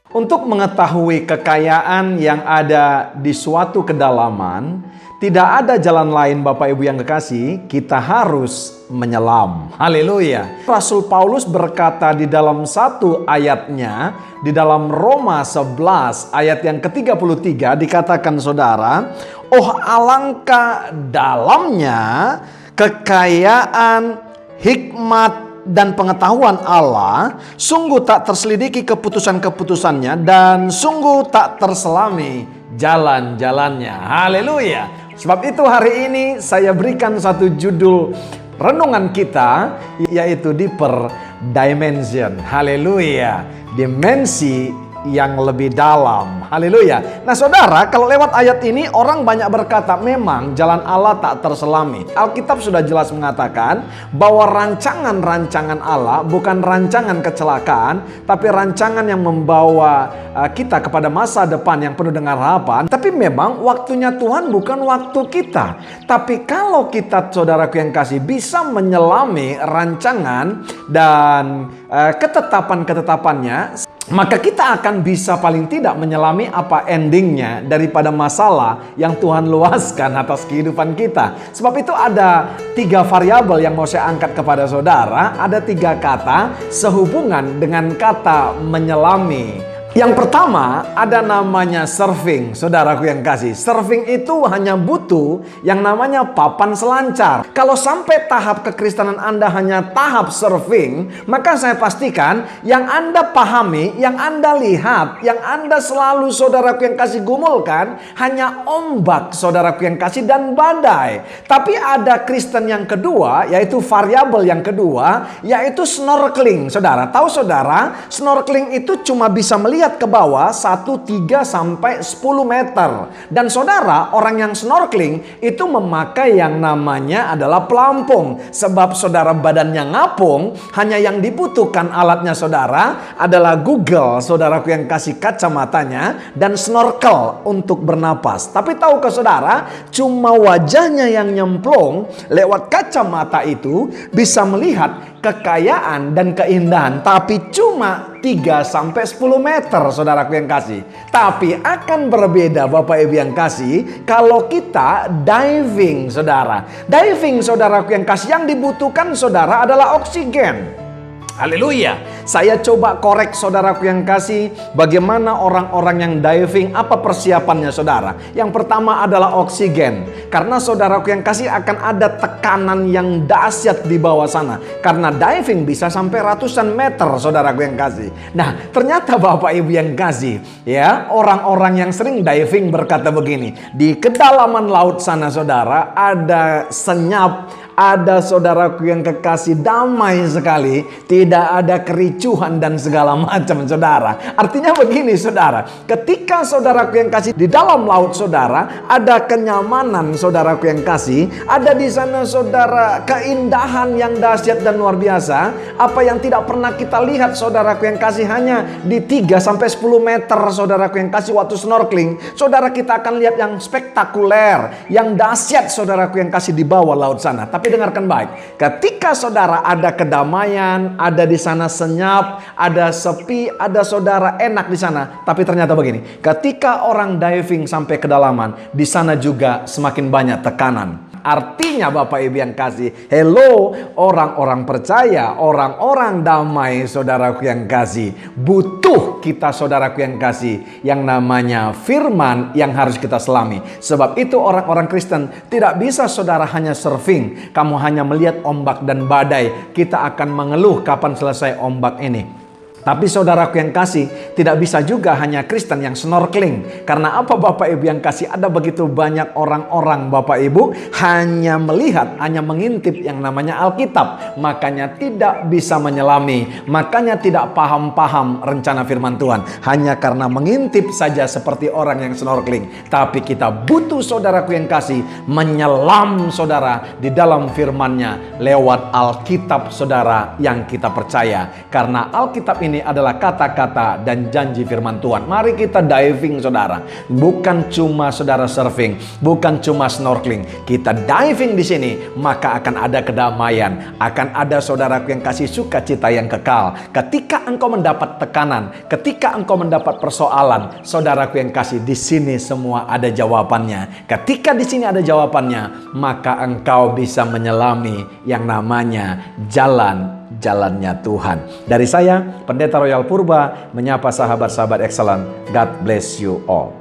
Untuk mengetahui kekayaan yang ada di suatu kedalaman, tidak ada jalan lain Bapak Ibu yang kekasih, kita harus menyelam. Haleluya. Rasul Paulus berkata di dalam satu ayatnya, di dalam Roma 11 ayat yang ke-33 dikatakan saudara, "Oh alangkah dalamnya kekayaan, hikmat, dan pengetahuan Allah, sungguh tak terselidiki keputusan-keputusannya dan sungguh tak terselami jalan-jalannya." Haleluya. Sebab itu hari ini saya berikan satu judul renungan kita, yaitu Deeper Dimension. Haleluya. Dimensi yang lebih dalam. Haleluya. Nah saudara, kalau lewat ayat ini orang banyak berkata memang jalan Allah tak terselami. Alkitab sudah jelas mengatakan bahwa rancangan-rancangan Allah bukan rancangan kecelakaan, tapi rancangan yang membawa kita kepada masa depan yang penuh dengan harapan. Tapi memang waktunya Tuhan bukan waktu kita. Tapi kalau kita, saudaraku yang kasih, bisa menyelami rancangan dan ketetapan-ketetapannya, maka kita akan bisa paling tidak menyelami apa endingnya daripada masalah yang Tuhan luaskan atas kehidupan kita. Sebab itu ada 3 variabel yang mau saya angkat kepada saudara. Ada 3 kata sehubungan dengan kata menyelami. Yang pertama ada namanya surfing, saudaraku yang kasih. Surfing itu hanya butuh yang namanya papan selancar. Kalau sampai tahap kekristenan Anda hanya tahap surfing, maka saya pastikan yang Anda pahami, yang Anda lihat, yang Anda selalu, saudaraku yang kasih, gumulkan hanya ombak, saudaraku yang kasih, dan badai. Tapi ada Kristen yang kedua, yaitu variabel yang kedua, yaitu snorkeling. Saudara, tahu saudara, snorkeling itu cuma bisa melihat ke bawah 1, 3, sampai 10 meter. Dan saudara, orang yang snorkeling itu memakai yang namanya adalah pelampung. Sebab saudara badannya ngapung, hanya yang dibutuhkan alatnya saudara adalah Google, saudaraku yang kasih, kacamatanya, dan snorkel untuk bernapas. Tapi tahukah saudara, cuma wajahnya yang nyemplung lewat kacamata itu bisa melihat kekayaan dan keindahan, tapi cuma 3 sampai 10 meter, saudaraku yang kasih. Tapi akan berbeda Bapak Ibu yang kasih kalau kita diving, saudara. Diving, saudaraku yang kasih, yang dibutuhkan saudara adalah oksigen. Haleluya. Saya coba korek saudaraku yang kasih, bagaimana orang-orang yang diving, apa persiapannya saudara. Yang pertama adalah oksigen. Karena saudaraku yang kasih akan ada tekanan yang dahsyat di bawah sana. Karena diving bisa sampai ratusan meter, saudaraku yang kasih. Nah, ternyata Bapak Ibu yang kasih, ya, orang-orang yang sering diving berkata begini, di kedalaman laut sana saudara ada senyap, ada, saudaraku yang kekasih, damai sekali, tidak ada kericuhan dan segala macam, saudara. Artinya begini saudara, ketika saudaraku yang kasih di dalam laut saudara, ada kenyamanan, saudaraku yang kasih, ada di sana saudara keindahan yang dahsyat dan luar biasa, apa yang tidak pernah kita lihat, saudaraku yang kasih, hanya di 3 sampai 10 meter, saudaraku yang kasih, waktu snorkeling. Saudara, kita akan lihat yang spektakuler, yang dahsyat, saudaraku yang kasih, di bawah laut sana. Tapi dengarkan baik, ketika saudara ada kedamaian, ada di sana senyap, ada sepi, ada saudara enak di sana. Tapi ternyata begini, ketika orang diving sampai kedalaman, di sana juga semakin banyak tekanan. Artinya Bapak Ibu yang kasih, hello, orang-orang percaya, orang-orang damai, saudaraku yang kasih, butuh kita, saudaraku yang kasih, yang namanya firman yang harus kita selami. Sebab itu orang-orang Kristen tidak bisa saudara hanya surfing, kamu hanya melihat ombak dan badai, kita akan mengeluh kapan selesai ombak ini. Tapi saudaraku yang kasih, tidak bisa juga hanya Kristen yang snorkeling. Karena apa Bapak Ibu yang kasih? Ada begitu banyak orang-orang Bapak Ibu hanya melihat, hanya mengintip yang namanya Alkitab. Makanya tidak bisa menyelami. Makanya tidak paham-paham rencana firman Tuhan. Hanya karena mengintip saja seperti orang yang snorkeling. Tapi kita butuh, saudaraku yang kasih, menyelam saudara di dalam firman-Nya lewat Alkitab saudara yang kita percaya. Karena Alkitab ini ini adalah kata-kata dan janji firman Tuhan. Mari kita diving saudara. Bukan cuma saudara surfing, bukan cuma snorkeling. Kita diving di sini, maka akan ada kedamaian, akan ada saudaraku yang kasih sukacita yang kekal. Ketika engkau mendapat tekanan, ketika engkau mendapat persoalan, saudaraku yang kasih, di sini semua ada jawabannya. Ketika di sini ada jawabannya, maka engkau bisa menyelami yang namanya jalannya Tuhan. Dari saya, Pendeta Royal Purba, menyapa sahabat-sahabat excellent. God bless you all.